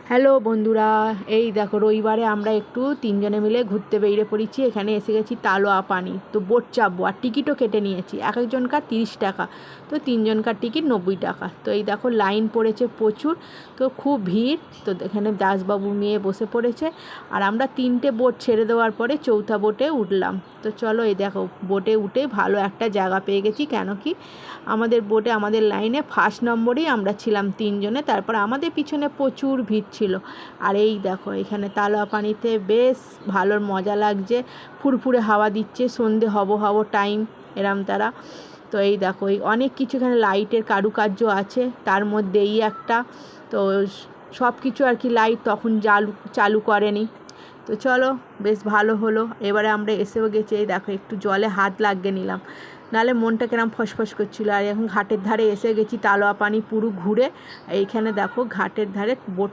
Hello বন্ধুরা, এই দেখো রবিবারে আমরা একটু তিনজনে মিলে ঘুরতে বেরিয়ে পড়েছি। এখানে এসে গেছি তালোয়া পানি, তো বোট চাপবো আর টিকিটও কেটে নিয়েছি। এক একজনকার 30 টাকা, তো তিনজনকার টিকিট 90 টাকা। তো এই দেখো লাইন পড়েছে প্রচুর, তো খুব ভিড়। তো এখানে দাসবাবু মেয়ে বসে পড়েছে আর আমরা 3টে বোট ছেড়ে দেওয়ার পরে চৌথা বোটে উঠলাম। তো চলো, এই দেখো বোটে উঠে ভালো একটা জায়গা পেয়ে গেছি, কেন কি আমাদের বোটে আমাদের লাইনে ফার্স্ট নম্বরেই আমরা ছিলাম তিনজনে। তারপর আমাদের পিছনে প্রচুর ভিড় ছিল। আর এই দেখো এখানে তালোয়া পানিতে বেশ ভালো মজা লাগছে, ফুরফুরে হাওয়া দিচ্ছে, সন্ধে হব টাইম এরম তারা। তো এই দেখো এই অনেক কিছু এখানে লাইটের কারুকার্য আছে, তার মধ্যে এই একটা। তো সব কিছু আর কি লাইট তখন চালু করেনি। তো চলো, বেশ ভালো হলো। এবারে আমরা এসেও গেছি, এই দেখো একটু জলে হাত লাগিয়ে নিলাম, নাহলে মনটা কেরম ফসফস করছিলো। আর এখন ঘাটের ধারে এসে গেছি, তালোয়া পানি পুরো ঘুরে। এইখানে দেখো ঘাটের ধারে বোট